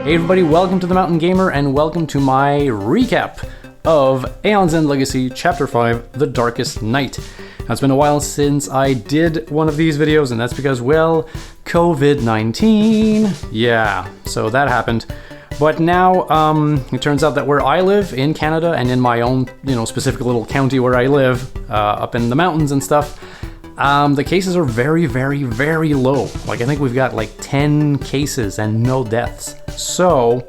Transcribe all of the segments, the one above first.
Hey everybody, welcome to The Mountain Gamer and welcome to my recap of Aeon's End Legacy Chapter 5, The Darkest Night. Now, it's been a while since I did one of these videos, and that's because, well, COVID-19. Yeah, so that happened. But now, it turns out that where I live in Canada and in my own, specific little county where I live, up in the mountains and stuff, the cases are very, very, very low. Like, I think we've got like 10 cases and no deaths. So,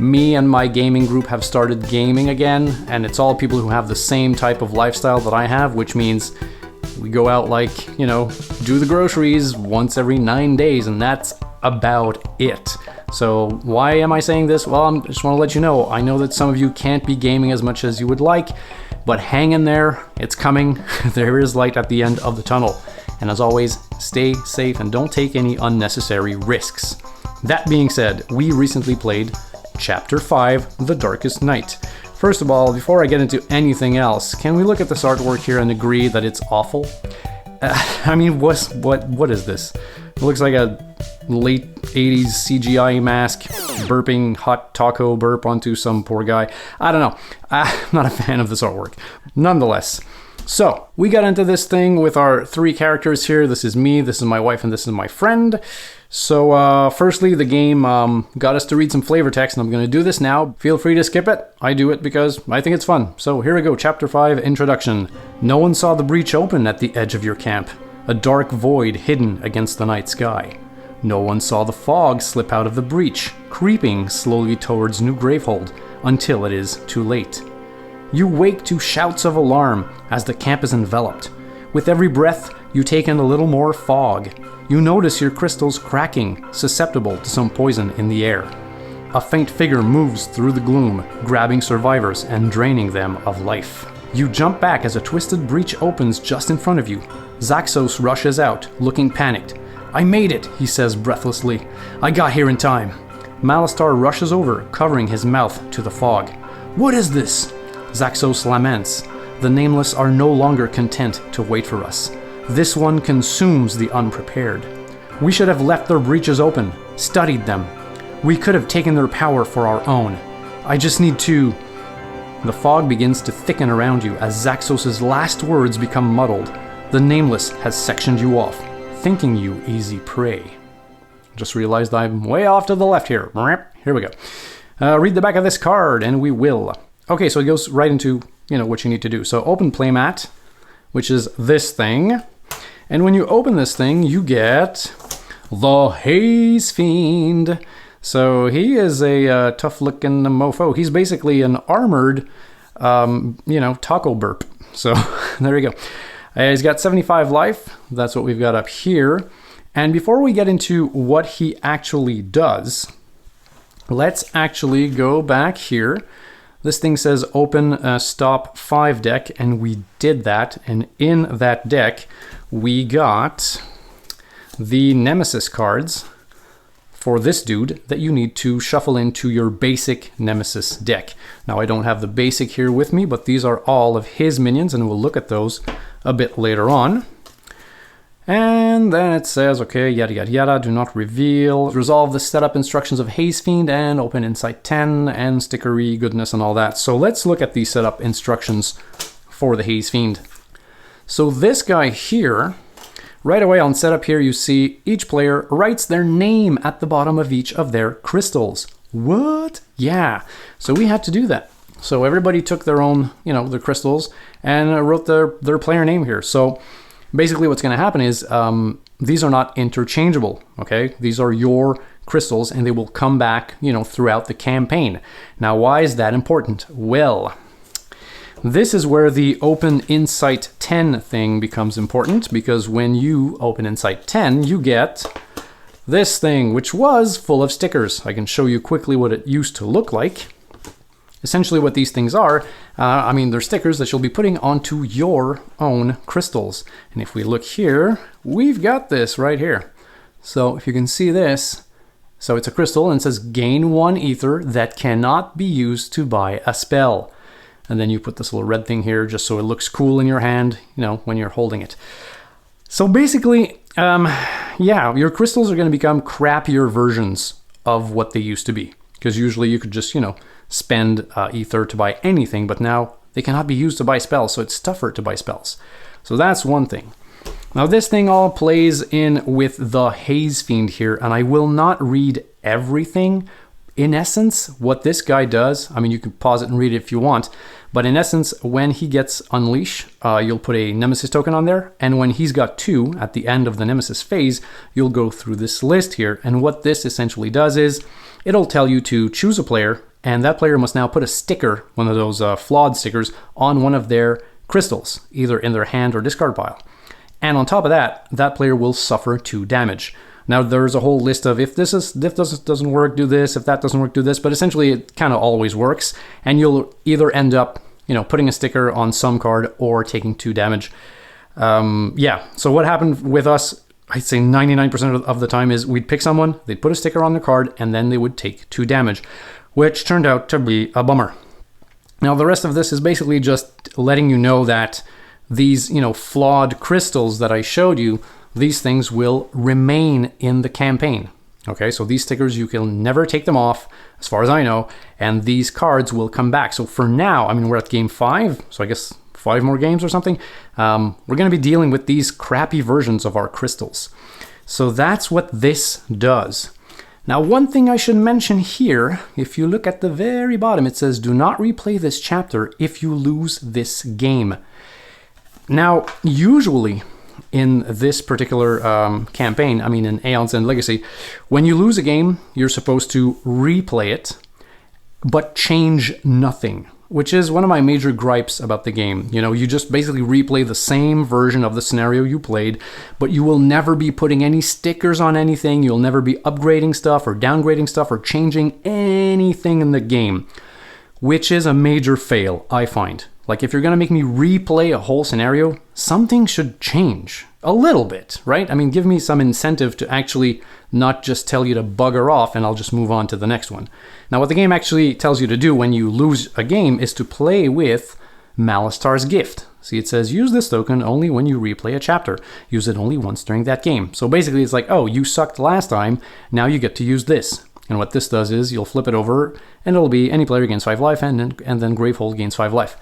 me and my gaming group have started gaming again, and it's all people who have the same type of lifestyle that I have, which means we go out like, do the groceries once every 9 days, and that's about it. So why am I saying this? Well, I just want to let you know, I know that some of you can't be gaming as much as you would like, but hang in there, it's coming. There is light at the end of the tunnel. And as always, stay safe and don't take any unnecessary risks. That being said, we recently played Chapter 5, The Darkest Night. First of all, before I get into anything else, can we look at this artwork here and agree that it's awful? I mean, what is this? It looks like a late 80s CGI mask burping hot taco burp onto some poor guy. I don't know. I'm not a fan of this artwork. Nonetheless, so we got into this thing with our three characters here. This is me, this is my wife, and this is my friend. So firstly, the game got us to read some flavor text, and I'm going to do this now. Feel free to skip it. I do it because I think it's fun. So here we go, Chapter 5, Introduction. No one saw the breach open at the edge of your camp, a dark void hidden against the night sky. No one saw the fog slip out of the breach, creeping slowly towards New Gravehold, until it is too late. You wake to shouts of alarm as the camp is enveloped. With every breath, you take in a little more fog. You notice your crystals cracking, susceptible to some poison in the air. A faint figure moves through the gloom, grabbing survivors and draining them of life. You jump back as a twisted breach opens just in front of you. Zaxos rushes out, looking panicked. "I made it," he says breathlessly. "I got here in time." Malistar rushes over, covering his mouth to the fog. "What is this?" Zaxos laments. "The Nameless are no longer content to wait for us. This one consumes the unprepared. We should have left their breaches open, studied them. We could have taken their power for our own. I just need to..." The fog begins to thicken around you as Zaxos' last words become muddled. The Nameless has sectioned you off, thinking you easy prey. Just realized I'm way off to the left here. Here we go. Read the back of this card, and we will. Okay, so it goes right into, what you need to do. So open playmat, which is this thing. And when you open this thing, you get the Haze Fiend. So he is a tough-looking mofo. He's basically an armored, taco burp. So there you go. He's got 75 life. That's what we've got up here. And before we get into what he actually does, let's actually go back here. This thing says open stop 5 deck, and we did that. And in that deck, we got the Nemesis cards for this dude that you need to shuffle into your basic Nemesis deck. Now, I don't have the basic here with me, but these are all of his minions, and we'll look at those a bit later on. And then it says, okay, yada yada yada, do not reveal. Resolve the setup instructions of Haze Fiend and open Insight 10 and stickery goodness and all that. So let's look at the setup instructions for the Haze Fiend. So this guy here, right away on setup here, you see each player writes their name at the bottom of each of their crystals. What? Yeah. So we had to do that. So everybody took their own, their crystals and wrote their player name here. So basically what's going to happen is these are not interchangeable, okay? These are your crystals and they will come back, throughout the campaign. Now, why is that important? Well, this is where the Open Insight 10 thing becomes important, because when you open Insight 10, you get this thing, which was full of stickers. I can show you quickly what it used to look like. Essentially what these things are, they're stickers that you'll be putting onto your own crystals. And if we look here, we've got this right here. So if you can see this, so it's a crystal and it says gain 1 ether that cannot be used to buy a spell. And then you put this little red thing here just so it looks cool in your hand, when you're holding it. So basically, your crystals are going to become crappier versions of what they used to be. because usually you could just, spend ether to buy anything, but now they cannot be used to buy spells, so it's tougher to buy spells. So that's one thing. Now this thing all plays in with the Haze Fiend here, and I will not read everything. In essence, what this guy does, I mean, you can pause it and read it if you want, but in essence, when he gets Unleash, you'll put a Nemesis token on there, and when he's got 2 at the end of the Nemesis phase, you'll go through this list here, and what this essentially does is, it'll tell you to choose a player, and that player must now put a sticker, one of those flawed stickers, on one of their crystals, either in their hand or discard pile. And on top of that, that player will suffer 2 damage. Now there's a whole list of if this doesn't work, do this, if that doesn't work, do this, but essentially it kind of always works, and you'll either end up, putting a sticker on some card or taking 2 damage. So what happened with us, I'd say 99% of the time, is we'd pick someone, they'd put a sticker on their card, and then they would take 2 damage, which turned out to be a bummer. Now the rest of this is basically just letting you know that these, flawed crystals that I showed you, these things will remain in the campaign. Okay, so these stickers, you can never take them off, as far as I know, and these cards will come back. So for now, I mean, we're at game 5, so I guess 5 more games or something. We're going to be dealing with these crappy versions of our crystals. So that's what this does. Now, one thing I should mention here, if you look at the very bottom, it says, do not replay this chapter if you lose this game. Now, usually in this particular campaign, I mean in Aeon's End Legacy, when you lose a game, you're supposed to replay it, but change nothing, which is one of my major gripes about the game. You just basically replay the same version of the scenario you played, but you will never be putting any stickers on anything, you'll never be upgrading stuff or downgrading stuff or changing anything in the game, which is a major fail, I find. Like, if you're going to make me replay a whole scenario, something should change a little bit, right? I mean, give me some incentive to actually not just tell you to bugger off and I'll just move on to the next one. Now, what the game actually tells you to do when you lose a game is to play with Malistar's Gift. See, it says, use this token only when you replay a chapter. Use it only once during that game. So basically, it's like, oh, you sucked last time, now you get to use this. And what this does is you'll flip it over and it'll be any player gains 5 life and then Gravehold gains 5 life.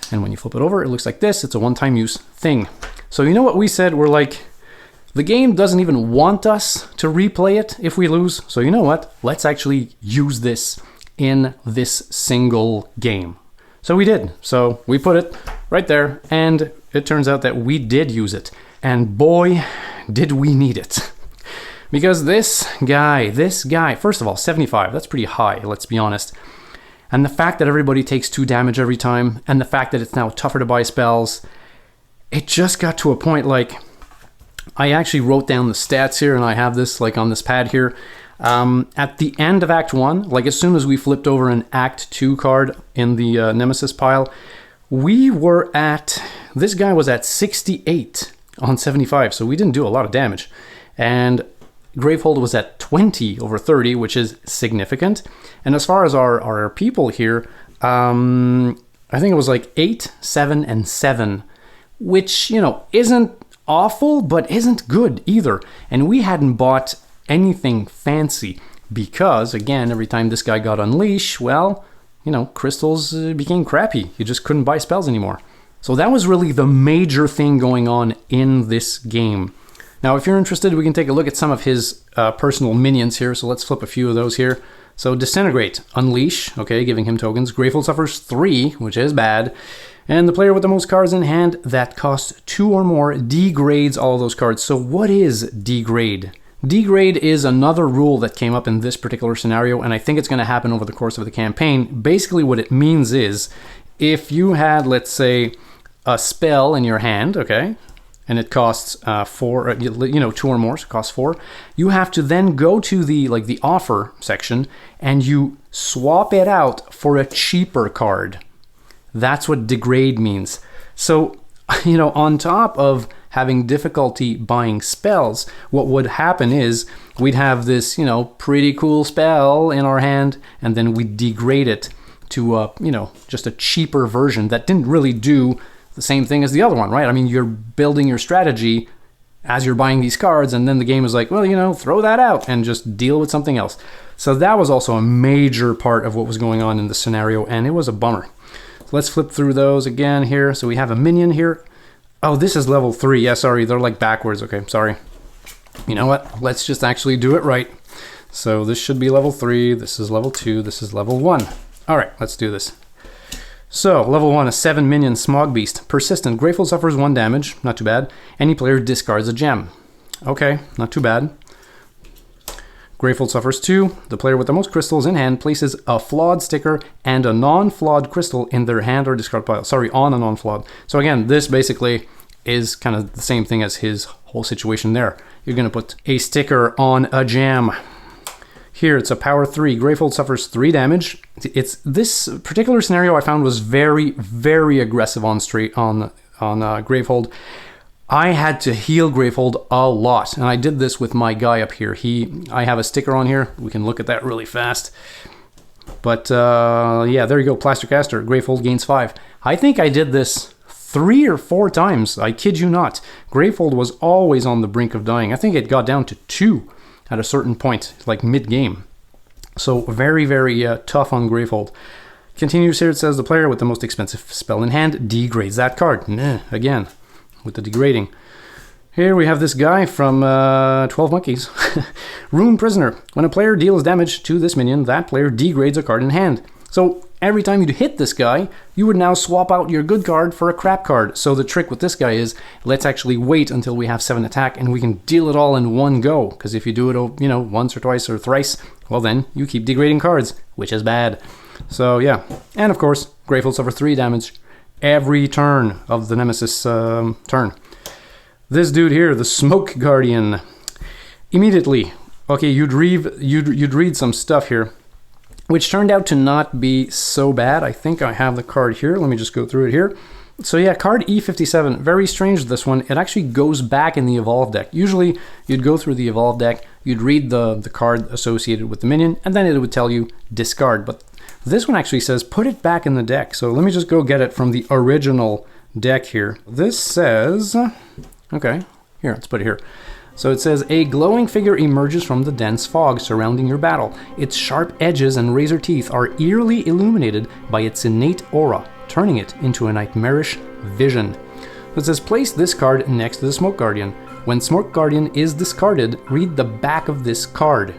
And when you flip it over, it looks like this. It's a one-time use thing. So you know what we said? We're like, the game doesn't even want us to replay it if we lose. So you know what? Let's actually use this in this single game. So we did. So we put it right there. And it turns out that we did use it. And boy, did we need it. Because this guy, first of all, 75, that's pretty high, let's be honest. And the fact that everybody takes 2 damage every time, and the fact that it's now tougher to buy spells, it just got to a point, like, I actually wrote down the stats here, and I have this, like, on this pad here. At the end of Act 1, like, as soon as we flipped over an Act 2 card in the Nemesis pile, we were at, this guy was at 68 on 75, so we didn't do a lot of damage. And Gravehold was at 20 over 30, which is significant. And as far as our people here, I think it was like 8, 7, and 7, which, isn't awful, but isn't good either. And we hadn't bought anything fancy because, again, every time this guy got Unleash, well, crystals became crappy. You just couldn't buy spells anymore. So that was really the major thing going on in this game. Now, if you're interested, we can take a look at some of his personal minions here. So let's flip a few of those here. So Disintegrate, Unleash, okay, giving him tokens. Gravehold suffers 3, which is bad. And the player with the most cards in hand that cost 2 or more degrades all of those cards. So what is degrade? Degrade is another rule that came up in this particular scenario, and I think it's going to happen over the course of the campaign. Basically, what it means is, if you had, let's say, a spell in your hand, okay, and it costs 4, 2 or more, so it costs 4. You have to then go to the offer section and you swap it out for a cheaper card. That's what degrade means. So, on top of having difficulty buying spells, what would happen is we'd have this, pretty cool spell in our hand, and then we'd degrade it to just a cheaper version that didn't really do the same thing as the other one, right? I mean, you're building your strategy as you're buying these cards, and then the game is like, well, you know, throw that out and just deal with something else. So that was also a major part of what was going on in the scenario, and it was a bummer. So let's flip through those again here. So we have a minion here. Oh, this is level 3. Yeah, sorry, they're like backwards. Okay, sorry. You know what? Let's just actually do it right. So this should be level 3. This is level 2. This is level 1. All right, let's do this. So, level 1, a 7 minion Smog Beast. Persistent. Grateful suffers 1 damage. Not too bad. Any player discards a gem. Okay, not too bad. Grateful suffers 2. The player with the most crystals in hand places a flawed sticker and a non-flawed crystal in their hand or discard pile. Sorry, on a non-flawed. So again, this basically is kind of the same thing as his whole situation there. You're going to put a sticker on a gem. Here, it's a power 3. Grateful suffers 3 damage. It's this particular scenario I found was very, very aggressive on Gravehold. I had to heal Gravehold a lot, and I did this with my guy up here. I have a sticker on here. We can look at that really fast. But yeah, there you go. Plastercaster. Gravehold gains 5. I think I did this 3 or 4 times. I kid you not. Gravehold was always on the brink of dying. I think it got down to 2 at a certain point, like mid-game. So very, very tough on Gravehold. Continues here, it says the player with the most expensive spell in hand degrades that card. Again, with the degrading. Here we have this guy from 12 Monkeys. Rune Prisoner. When a player deals damage to this minion, that player degrades a card in hand. So every time you hit this guy, you would now swap out your good card for a crap card. So the trick with this guy is, let's actually wait until we have 7 attack and we can deal it all in one go. Because if you do it, you know, once or twice or thrice, well then you keep degrading cards, which is bad. So yeah, and of course, Grateful suffer 3 damage every turn of the Nemesis turn. This dude here, the Smoke Guardian. Immediately, okay, you'd read some stuff here, which turned out to not be so bad. I think I have the card here. Let me just go through it here. So yeah, card E57, very strange this one. It actually goes back in the Evolve deck. Usually you'd go through the Evolve deck, you'd read the card associated with the minion, and then it would tell you discard. But this one actually says put it back in the deck. So let me just go get it from the original deck here. This says, okay, here, let's put it here. So it says, a glowing figure emerges from the dense fog surrounding your battle. Its sharp edges and razor teeth are eerily illuminated by its innate aura, turning it into a nightmarish vision. It says, place this card next to the Smoke Guardian. When Smoke Guardian is discarded, read the back of this card.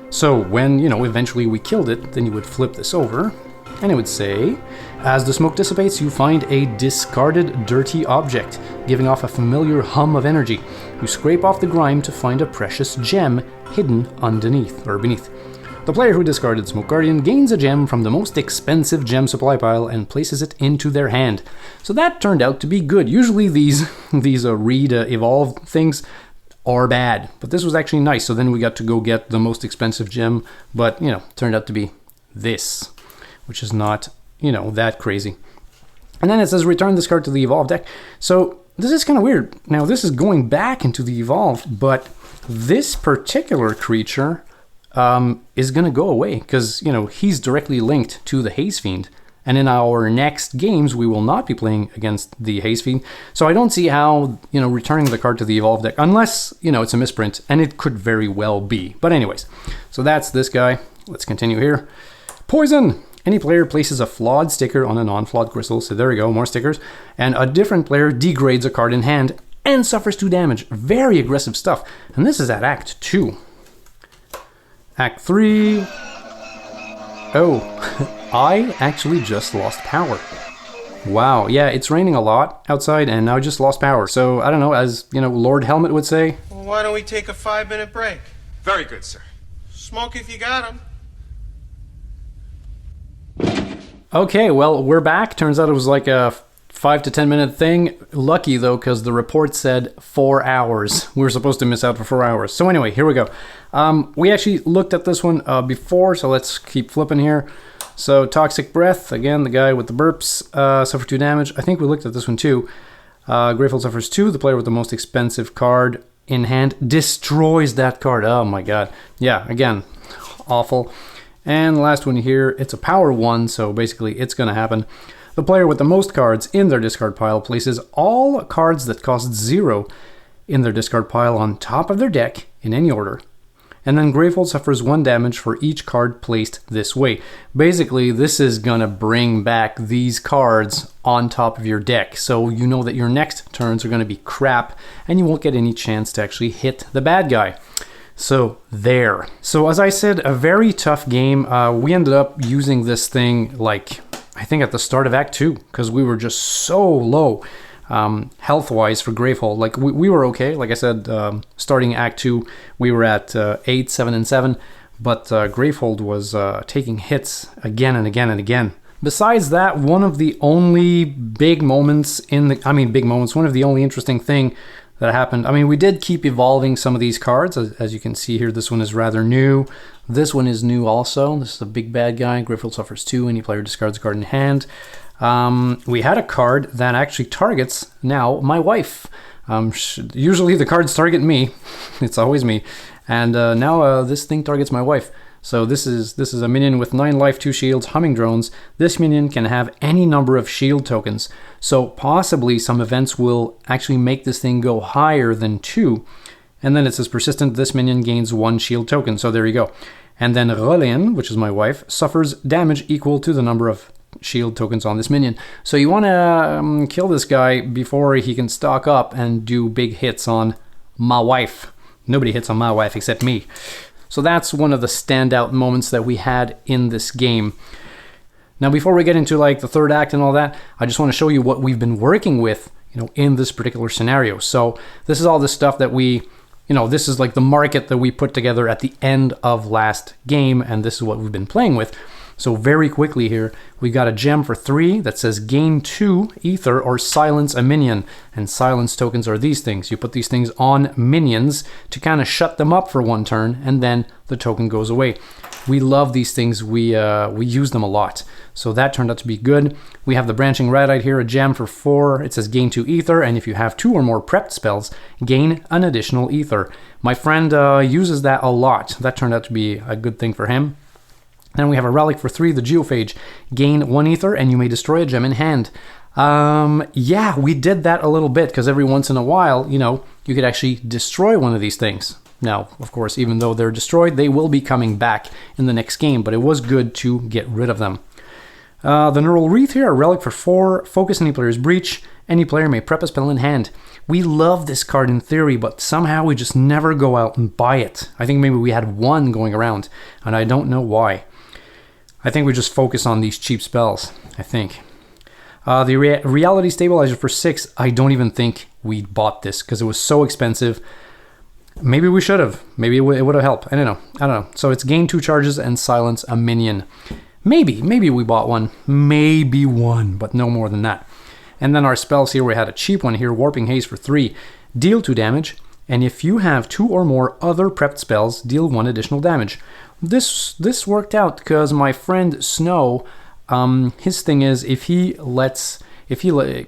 So when, you know, eventually we killed it, then you would flip this over, and it would say, as the smoke dissipates, you find a discarded dirty object, giving off a familiar hum of energy. You scrape off the grime to find a precious gem hidden underneath, or beneath. The player who discarded Smoke Guardian gains a gem from the most expensive gem supply pile and places it into their hand. So that turned out to be good. Usually these read evolve things are bad, but this was actually nice. So then we got to go get the most expensive gem, but, you know, turned out to be this, which is not, you know, that crazy. And then it says return this card to the Evolve deck. So this is kind of weird. Now this is going back into the Evolve, but this particular creature is going to go away because, you know, he's directly linked to the Haze Fiend. And in our next games, we will not be playing against the Haze Fiend. So I don't see how, you know, returning the card to the Evolve deck, unless, you know, it's a misprint, and it could very well be. But anyways, so that's this guy. Let's continue here. Poison! Any player places a flawed sticker on a non-flawed crystal, so there we go, more stickers, and a different player degrades a card in hand and suffers 2 damage. Very aggressive stuff. And this is at Act 2. Act 3... Oh, I actually just lost power. Wow, yeah, it's raining a lot outside and now I just lost power. So, I don't know, as, you know, Lord Helmet would say. Well, why don't we take a 5-minute break? Very good, sir. Smoke if you got 'em. Okay, well, we're back. Turns out it was like a 5 to 10 minute thing. Lucky though, because the report said 4 hours. We were supposed to miss out for 4 hours. So anyway, here we go. We actually looked at this one before, so let's keep flipping here. So Toxic Breath, again, the guy with the burps, suffer 2 damage. I think we looked at this one too. Grateful suffers 2. The player with the most expensive card in hand destroys that card. Oh my god. Yeah, again, awful. And the last one here, it's a power 1, so basically it's going to happen. The player with the most cards in their discard pile places all cards that cost 0 in their discard pile on top of their deck in any order. And then Gravehold suffers 1 damage for each card placed this way. Basically, this is gonna bring back these cards on top of your deck. So you know that your next turns are gonna be crap and you won't get any chance to actually hit the bad guy. So there. So as I said, a very tough game. We ended up using this thing like, I think at the start of Act 2, because we were just so low. Health-wise for Gravehold, like we were okay. Like I said, starting Act 2, we were at 8, 7, and 7, but Gravehold was taking hits again and again and again. Besides that, one of the only big moments one of the only interesting thing that happened, we did keep evolving some of these cards. As you can see here, this one is rather new. This one is new also. This is a big bad guy. Gravehold suffers 2, any player discards a card in hand. We had a card that actually targets now my wife. Usually the cards target me. It's always me. And now this thing targets my wife. So this is a minion with 9 life, 2 shields, humming drones. This minion can have any number of shield tokens. So possibly some events will actually make this thing go higher than 2. And then it says persistent, this minion gains 1 shield token. So there you go. And then Rolin, which is my wife, suffers damage equal to the number of shield tokens on this minion. So you want to kill this guy before he can stock up and do big hits on my wife. Nobody hits on my wife except me. So that's one of the standout moments that we had in this game. Now before we get into like the third act and all that, I just want to show you what we've been working with, in this particular scenario. So this is all the stuff that we, this is like the market that we put together at the end of last game, and this is what we've been playing with. So very quickly here, we got a gem for 3 that says gain 2 ether or silence a minion. And silence tokens are these things. You put these things on minions to kind of shut them up for 1 turn, and then the token goes away. We love these things. We use them a lot. So that turned out to be good. We have the branching radite here, a gem for 4. It says gain 2 ether, and if you have 2 or more prepped spells, gain an additional ether. My friend uses that a lot. That turned out to be a good thing for him. Then we have a relic for 3, the Geophage. Gain 1 ether and you may destroy a gem in hand. Yeah, we did that a little bit because every once in a while, you could actually destroy one of these things. Now, of course, even though they're destroyed, they will be coming back in the next game, but it was good to get rid of them. The Neural Wreath here, a relic for 4, focus any player's breach. Any player may prep a spell in hand. We love this card in theory, but somehow we just never go out and buy it. I think maybe we had 1 going around, and I don't know why. I think we just focus on these cheap spells, I think. The Reality Stabilizer for 6, I don't even think we bought this because it was so expensive. Maybe we should have. Maybe it would have helped. I don't know. So it's gain 2 charges and silence a minion. Maybe we bought 1. Maybe 1, but no more than that. And then our spells here, we had a cheap one here, Warping Haze for 3. Deal 2 damage, and if you have 2 or more other prepped spells, deal 1 additional damage. This worked out because my friend Snow, his thing is if he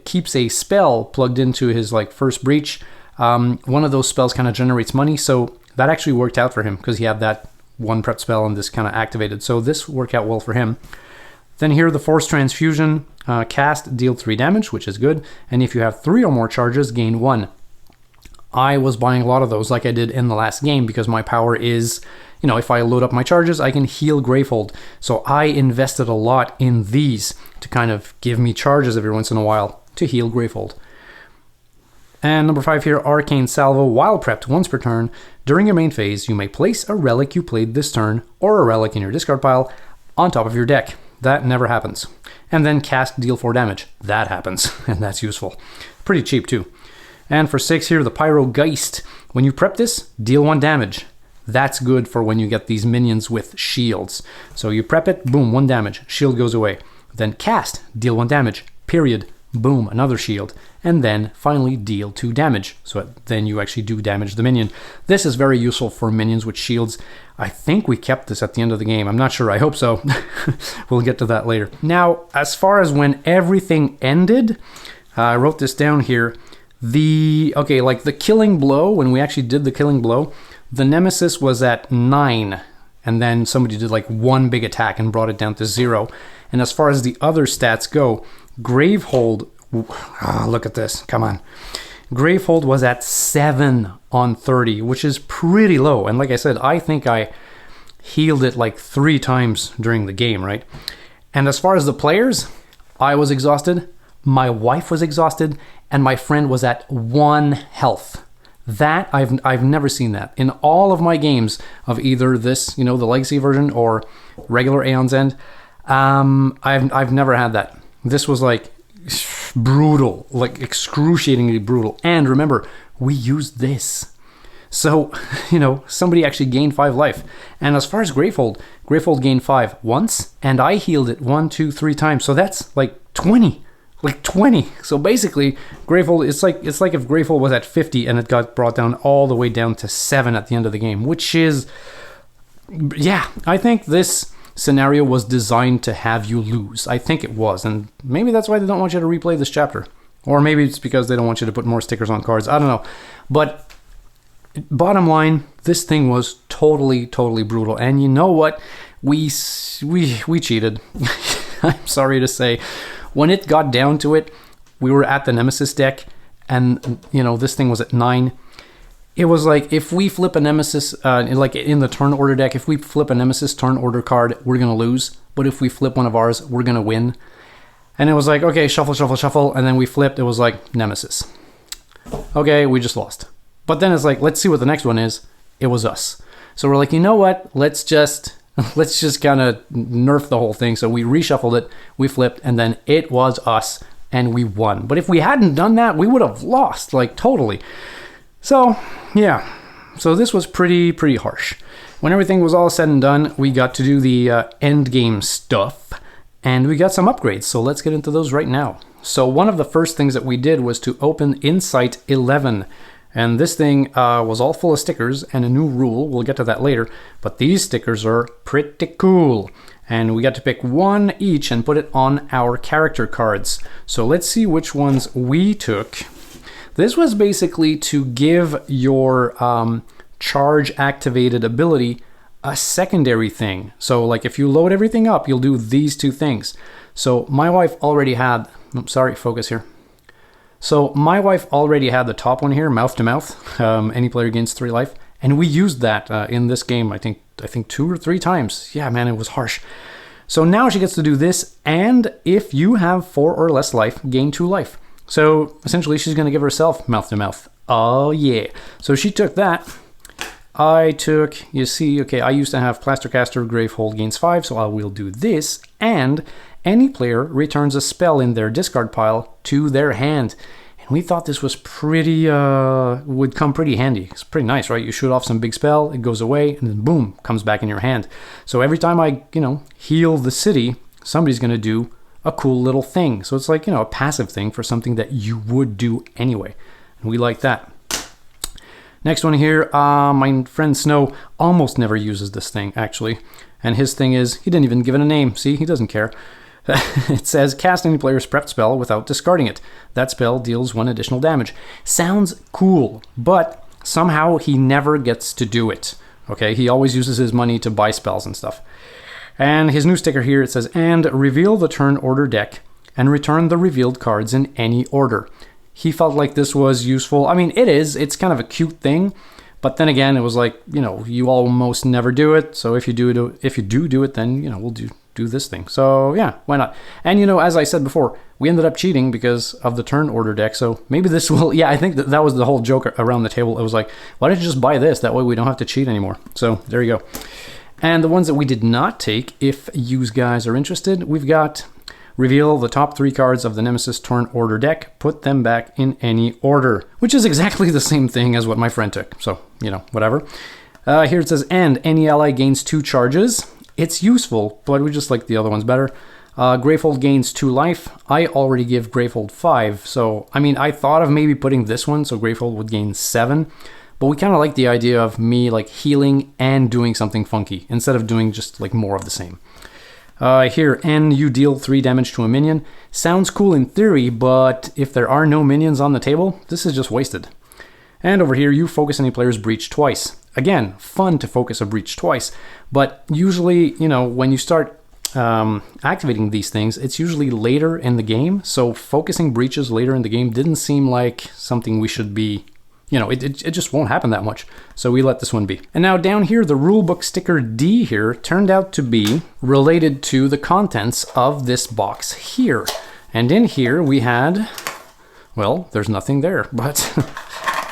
keeps a spell plugged into his first breach, one of those spells kind of generates money. So that actually worked out for him because he had that 1 prep spell and this kind of activated. So this worked out well for him. Then here the Force Transfusion, cast, deal 3 damage, which is good. And if you have 3 or more charges, gain 1. I was buying a lot of those like I did in the last game because my power is, if I load up my charges, I can heal Gravehold. So I invested a lot in these to kind of give me charges every once in a while to heal Gravehold. And number 5 here, Arcane Salvo. While prepped once per turn, during your main phase, you may place a relic you played this turn or a relic in your discard pile on top of your deck. That never happens. And then cast, deal 4 damage. That happens, and that's useful. Pretty cheap too. And for 6 here, the Pyrogeist. When you prep this, deal 1 damage. That's good for when you get these minions with shields. So you prep it, boom, 1 damage. Shield goes away. Then cast, deal 1 damage. Period. Boom, another shield. And then finally deal 2 damage. So then you actually do damage the minion. This is very useful for minions with shields. I think we kept this at the end of the game. I'm not sure. I hope so. We'll get to that later. Now, as far as when everything ended, I wrote this down here. The killing blow, when we actually did the killing blow, the Nemesis was at 9, and then somebody did 1 big attack and brought it down to 0. And as far as the other stats go, Gravehold, look at this, come on. Gravehold was at 7 on 30, which is pretty low. And like I said, I think I healed it like 3 times during the game, right? And as far as the players, I was exhausted, my wife was exhausted, and my friend was at 1 health. That, I've never seen that. In all of my games of either this, the Legacy version or regular Aeon's End, I've never had that. This was like brutal, like excruciatingly brutal. And remember, we used this. So, somebody actually gained 5 life. And as far as Gravehold gained 5 once, and I healed it 1, 2, 3 times. So that's like 20. Like 20. So basically, Gravehold, it's like if Gravehold was at 50 and it got brought down all the way down to 7 at the end of the game, which is, yeah, I think this scenario was designed to have you lose. I think it was, and maybe that's why they don't want you to replay this chapter. Or maybe it's because they don't want you to put more stickers on cards. I don't know. But bottom line, this thing was totally brutal. And you know what? We cheated. I'm sorry to say. When it got down to it, we were at the Nemesis deck, and this thing was at 9. It was like, if we flip a Nemesis, like in the turn order deck, if we flip a Nemesis turn order card, we're gonna lose. But if we flip one of ours, we're gonna win. And it was like, okay, shuffle, and then we flipped. It was like Nemesis. Okay, we just lost. But then it's like, let's see what the next one is. It was us. So we're like, you know what? Let's just kind of nerf the whole thing. So we reshuffled it, we flipped, and then it was us, and we won. But if we hadn't done that, we would have lost, like totally. So, yeah. So this was pretty harsh. When everything was all said and done, we got to do the end game stuff, and we got some upgrades. So let's get into those right now. So one of the first things that we did was to open Insight 11. And this thing was all full of stickers and a new rule. We'll get to that later. But these stickers are pretty cool. And we got to pick one each and put it on our character cards. So let's see which ones we took. This was basically to give your charge activated ability a secondary thing. So like if you load everything up, you'll do these 2 things. So my wife already had... sorry, focus here. So my wife already had the top one here, mouth to mouth. Any player gains 3 life, and we used that in this game. I think 2 or 3 times. Yeah, man, it was harsh. So now she gets to do this, and if you have 4 or less life, gain 2 life. So essentially, she's going to give herself mouth to mouth. Oh yeah. So she took that. I took, you see, okay, I used to have Plastercaster, Gravehold gains 5, so I will do this, and any player returns a spell in their discard pile to their hand. And we thought this was would come pretty handy. It's pretty nice, right? You shoot off some big spell, it goes away, and then boom, comes back in your hand. So every time I, heal the city, somebody's going to do a cool little thing. So it's like, a passive thing for something that you would do anyway. And we like that. Next one here, my friend Snow almost never uses this thing, actually. And his thing is, he didn't even give it a name. See, he doesn't care. It says, cast any player's prepped spell without discarding it. That spell deals 1 additional damage. Sounds cool, but somehow he never gets to do it. Okay, he always uses his money to buy spells and stuff. And his new sticker here, it says, and reveal the turn order deck and return the revealed cards in any order. He felt like this was useful. I mean, it is. It's kind of a cute thing. But then again, it was like, you almost never do it. So if you do it, then, we'll do this thing. So yeah, why not? And as I said before, we ended up cheating because of the turn order deck. So maybe this will, yeah, I think that was the whole joke around the table. It was like, why don't you just buy this? That way we don't have to cheat anymore. So there you go. And the ones that we did not take, if you guys are interested, we've got reveal the top 3 cards of the Nemesis turn order deck, put them back in any order, which is exactly the same thing as what my friend took. So, whatever. Here it says, and any ally gains 2 charges. It's useful, but we just like the other ones better. Gravehold gains 2 life. I already give Gravehold 5. So, I mean, I thought of maybe putting this one so Gravehold would gain 7. But we kind of like the idea of me like healing and doing something funky instead of doing just like more of the same. Here, and you deal 3 damage to a minion. Sounds cool in theory, but if there are no minions on the table, this is just wasted. And over here, you focus any player's breach twice. Again, fun to focus a breach twice, but usually, when you start activating these things, it's usually later in the game. So focusing breaches later in the game didn't seem like something we should be, it just won't happen that much. So we let this one be. And now down here, the rulebook sticker D here turned out to be related to the contents of this box here. And in here we had, well, there's nothing there, but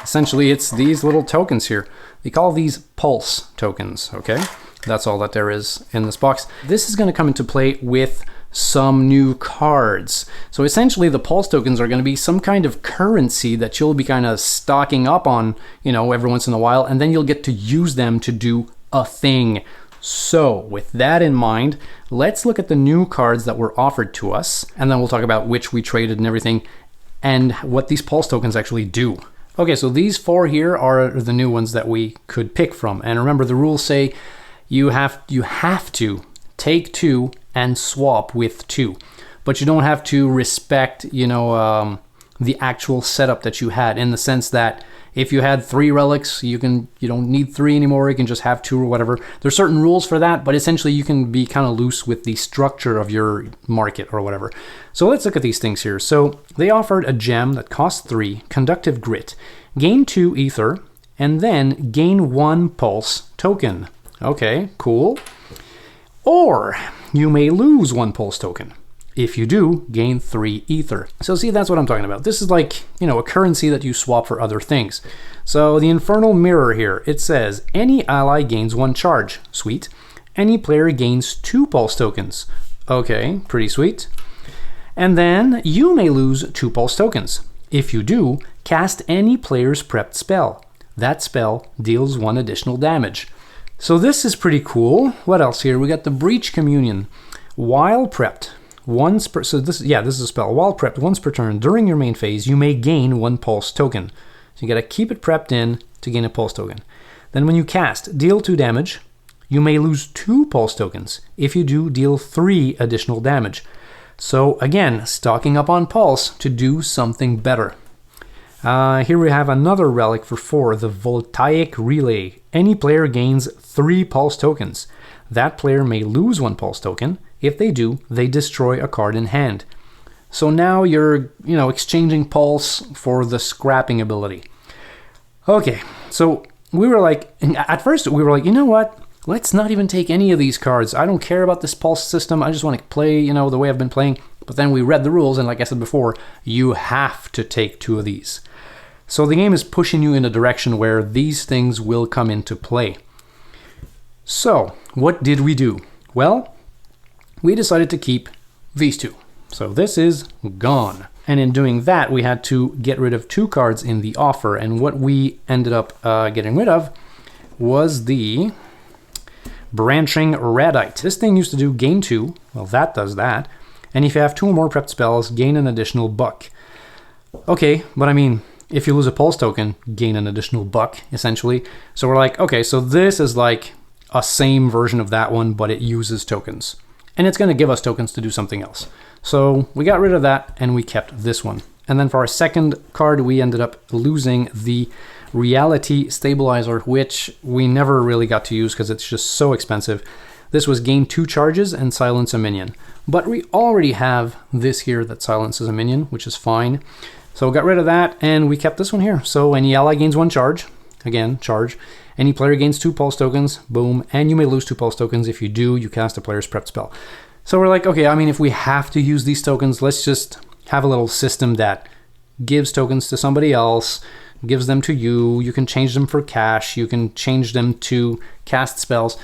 essentially it's these little tokens here. They call these pulse tokens, okay? That's all that there is in this box. This is going to come into play with some new cards. So essentially the pulse tokens are going to be some kind of currency that you'll be kind of stocking up on, every once in a while, and then you'll get to use them to do a thing. So with that in mind, let's look at the new cards that were offered to us, and then we'll talk about which we traded and everything, and what these pulse tokens actually do. Okay, so these 4 here are the new ones that we could pick from. And remember, the rules say you have to take 2 and swap with 2, but you don't have to respect, the actual setup that you had, in the sense that if you had 3 relics, you don't need 3 anymore. You can just have 2 or whatever. There's certain rules for that, but essentially you can be kind of loose with the structure of your market or whatever. So let's look at these things here. So they offered a gem that costs 3, conductive grit, gain 2 ether, and then gain 1 pulse token. Okay, cool. Or you may lose 1 pulse token. If you do, gain 3 ether. So see, that's what I'm talking about. This is like, a currency that you swap for other things. So the Infernal Mirror here, it says, any ally gains 1 charge. Sweet. Any player gains 2 pulse tokens. Okay, pretty sweet. And then you may lose 2 pulse tokens. If you do, cast any player's prepped spell. That spell deals 1 additional damage. So this is pretty cool. What else here? We got the Breach Communion. While prepped, this is a spell. While prepped once per turn during your main phase, you may gain 1 pulse token. So you gotta keep it prepped in to gain a pulse token. Then when you cast, deal 2 damage. You may lose 2 pulse tokens. If you do, deal 3 additional damage. So again, stocking up on pulse to do something better. Here we have another relic for 4, the Voltaic Relay. Any player gains 3 pulse tokens. That player may lose 1 pulse token. If they do, they destroy a card in hand. So now you're, exchanging pulse for the scrapping ability. Okay, so we were like, at first we were like, you know what? Let's not even take any of these cards. I don't care about this pulse system. I just want to play, the way I've been playing. But then we read the rules, and like I said before, you have to take 2 of these. So the game is pushing you in a direction where these things will come into play. So what did we do? Well, we decided to keep these 2. So this is gone. And in doing that, we had to get rid of 2 cards in the offer. And what we ended up getting rid of was the Branching Radite. This thing used to do gain 2. Well, that does that. And if you have 2 or more prepped spells, gain an additional buck. Okay, but I mean, if you lose a pulse token, gain an additional buck, essentially. So we're like, okay, so this is like a same version of that one, but it uses tokens. And it's going to give us tokens to do something else. So we got rid of that, and we kept this one. And then for our second card, we ended up losing the Reality Stabilizer, which we never really got to use because it's just so expensive. This was gain 2 charges and silence a minion. But we already have this here that silences a minion, which is fine. So we got rid of that, and we kept this one here. So any ally gains 1 charge. Again, charge. Any player gains 2 pulse tokens. Boom. And you may lose 2 pulse tokens. If you do, you cast a player's prepped spell. So we're like, okay, I mean, if we have to use these tokens, let's just have a little system that gives tokens to somebody else, gives them to you. You can change them for cash. You can change them to cast spells.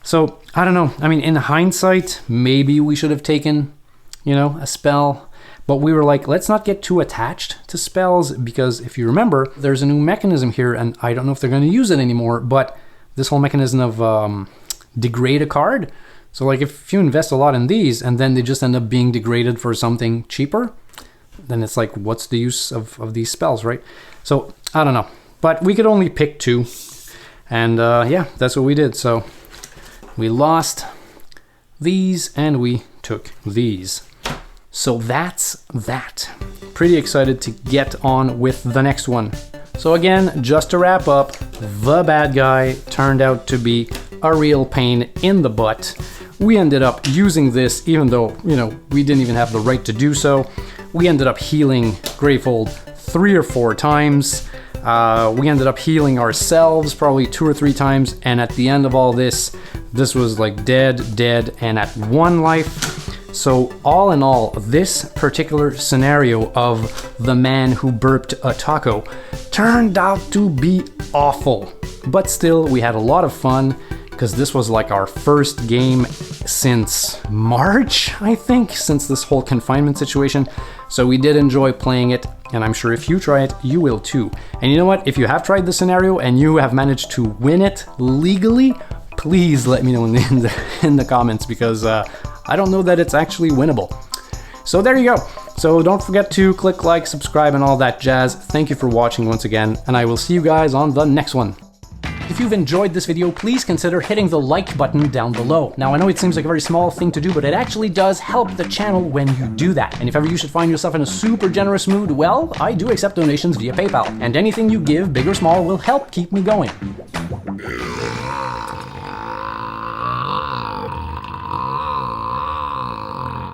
So I don't know. I mean, in hindsight, maybe we should have taken, a spell. But we were like, let's not get too attached to spells, because if you remember, there's a new mechanism here, and I don't know if they're going to use it anymore, but this whole mechanism of degrade a card. So like if you invest a lot in these and then they just end up being degraded for something cheaper, then it's like, what's the use of these spells, right? So I don't know, but we could only pick 2, and yeah, that's what we did. So we lost these and we took these. So that's that. Pretty excited to get on with the next one. So again, just to wrap up, the bad guy turned out to be a real pain in the butt. we ended up using this even though, we didn't even have the right to do so. We ended up healing Greyfold 3 or 4 times. We ended up healing ourselves probably 2 or 3 times, and at the end of all this was like dead, and at 1 life. So all in all, this particular scenario of the man who burped a taco turned out to be awful. But still, we had a lot of fun because this was like our first game since March, I think, since this whole confinement situation. So we did enjoy playing it, and I'm sure if you try it, you will too. And you know what? If you have tried this scenario and you have managed to win it legally, please let me know in the comments, because I don't know that it's actually winnable. So there you go. So don't forget to click like, subscribe, and all that jazz. Thank you for watching once again, and I will see you guys on the next one. If you've enjoyed this video, please consider hitting the like button down below. Now, I know it seems like a very small thing to do, but it actually does help the channel when you do that. And if ever you should find yourself in a super generous mood, well, I do accept donations via PayPal. And anything you give, big or small, will help keep me going.